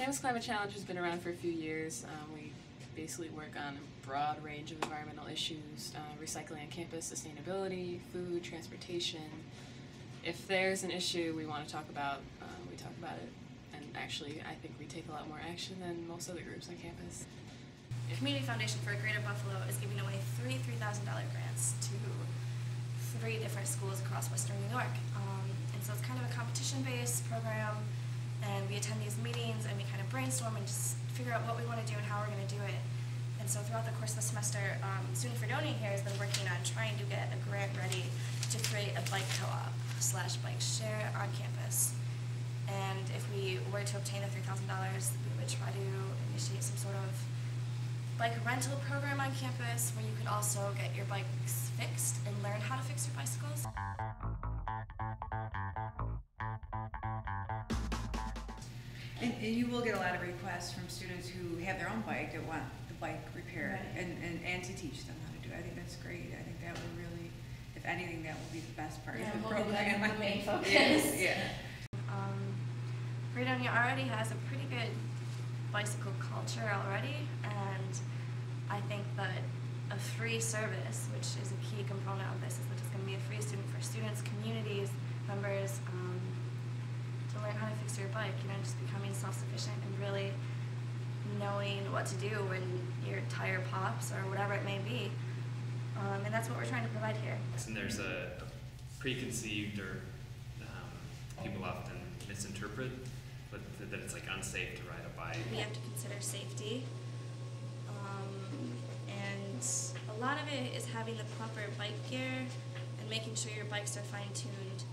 Campus Climate Challenge has been around for a few years. We basically work on a broad range of environmental issues, recycling on campus, sustainability, food, transportation. If there's an issue we want to talk about, we talk about it. And actually, I think we take a lot more action than most other groups on campus. The Community Foundation for Greater Buffalo is giving away three $3,000 grants to 3 different schools across Western New York. And so it's kind of a competition-based program, and we attend these meetings and we kind of brainstorm and just figure out what we want to do and how we're going to do it. And so throughout the course of the semester, Student Fredonia here has been working on trying to get a grant ready to create a bike co-op / bike share on campus. And if we were to obtain the $3,000, we would try to initiate some sort of bike rental program on campus where you could also get your bikes fixed and learn how to fix your bicycles. And you will get a lot of requests from students who have their own bike that want the bike repaired, right, and to teach them how to do it. I think that's great. I think that would really, if anything, that will be the best part of the program. The main focus. Yes, yeah. Fredonia already has a pretty good bicycle culture already, and I think that a free service, which is a key component of this, is that it's going to be a free student for students, communities, members, to learn how to fix your bike, just becoming self-sufficient and really knowing what to do when your tire pops or whatever it may be. And that's what we're trying to provide here. And there's a preconceived, or people often misinterpret, but that it's like unsafe to ride a bike. We have to consider safety, and a lot of it is having the proper bike gear and making sure your bikes are fine-tuned.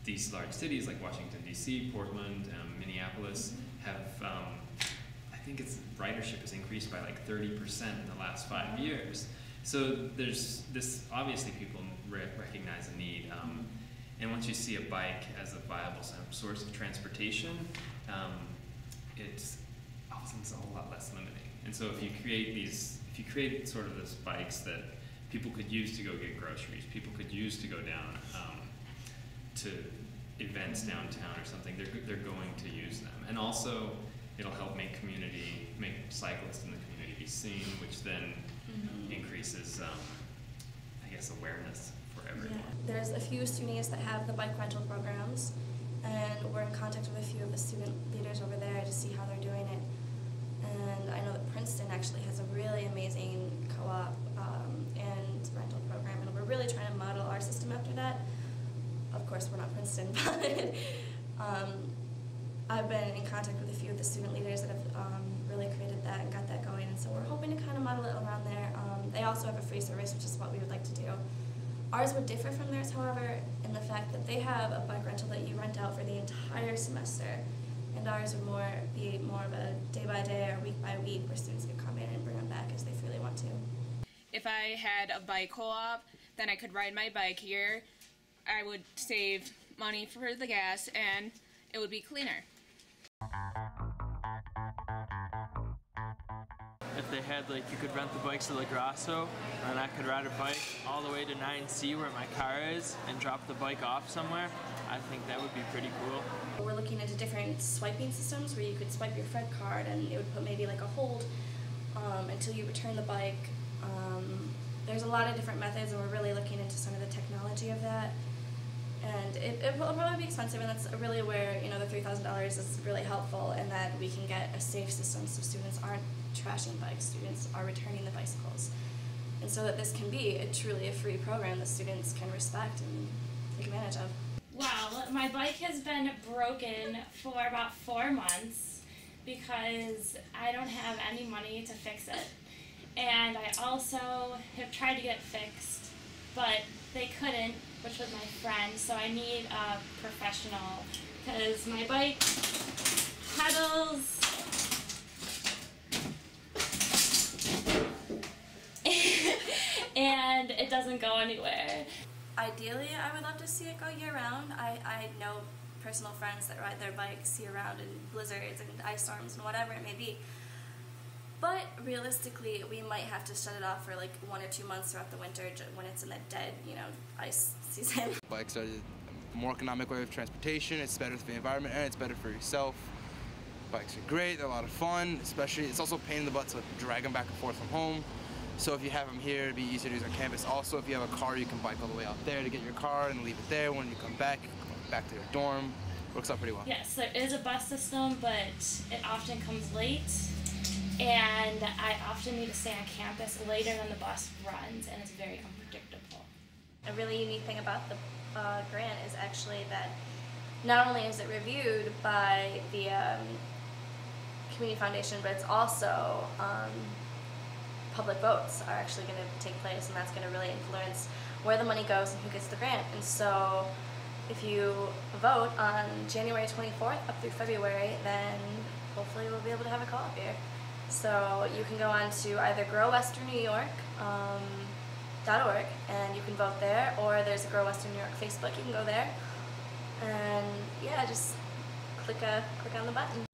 These large cities like Washington, D.C., Portland, Minneapolis have, I think ridership has increased by like 30% in the last 5 years. So there's this, obviously people recognize a need. And once you see a bike as a viable source of transportation, it's often a whole lot less limiting. And so if you create sort of these bikes that people could use to go get groceries, people could use to go down to events downtown or something, they're going to use them. And also, it'll help make cyclists in the community be seen, which then increases, I guess, awareness for everyone. Yeah. There's a few SUNYs that have the bike rental programs, and we're in contact with a few of the student leaders over there to see how they're doing it. And I know that Princeton actually has a really amazing co-op and rental program, and we're really trying to model our system after that. Of course, we're not Princeton, but I've been in contact with a few of the student leaders that have really created that and got that going, and so we're hoping to kind of model it around there. They also have a free service, which is what we would like to do. Ours would differ from theirs, however, in the fact that they have a bike rental that you rent out for the entire semester, and ours would be more of a day-by-day or week-by-week where students could come in and bring them back as they freely want to. If I had a bike co-op, then I could ride my bike here. I would save money for the gas, and it would be cleaner. If they had, you could rent the bikes at La Grasso, and I could ride a bike all the way to 9C where my car is and drop the bike off somewhere, I think that would be pretty cool. We're looking into different swiping systems where you could swipe your Fred card and it would put maybe like a hold until you return the bike. There's a lot of different methods, and we're really looking into some of the technology of that. And it will probably be expensive, and that's really where the $3,000 is really helpful, in that we can get a safe system so students aren't trashing bikes, students are returning the bicycles. And so that this can be truly a free program that students can respect and take advantage of. Wow, my bike has been broken for about 4 months because I don't have any money to fix it. And I also have tried to get it fixed, but they couldn't, which was my friend, so I need a professional, because my bike pedals and it doesn't go anywhere. Ideally, I would love to see it go year-round. I know personal friends that ride their bikes year-round in blizzards and ice storms and whatever it may be. But realistically, we might have to shut it off for like 1 or 2 months throughout the winter when it's in the dead, ice season. Bike started more economic way of transportation. It's better for the environment and it's better for yourself. Bikes are great, they're a lot of fun, especially, it's also a pain in the butt to drag them back and forth from home. So if you have them here, it'd be easier to use on campus. Also, if you have a car, you can bike all the way out there to get your car and leave it there. When you come back to your dorm. Works out pretty well. Yes, there is a bus system, but it often comes late, and I often need to stay on campus later than the bus runs, and it's very unpredictable. A really unique thing about the grant is actually that not only is it reviewed by the Community Foundation, but it's also public votes are actually going to take place, and that's going to really influence where the money goes and who gets the grant. And so if you vote on January 24th up through February, then hopefully we'll be able to have a co-op here. So you can go on to either growwesternnewyork.org and you can vote there, or there's a Grow Western New York Facebook, you can go there. And yeah, just click on the button.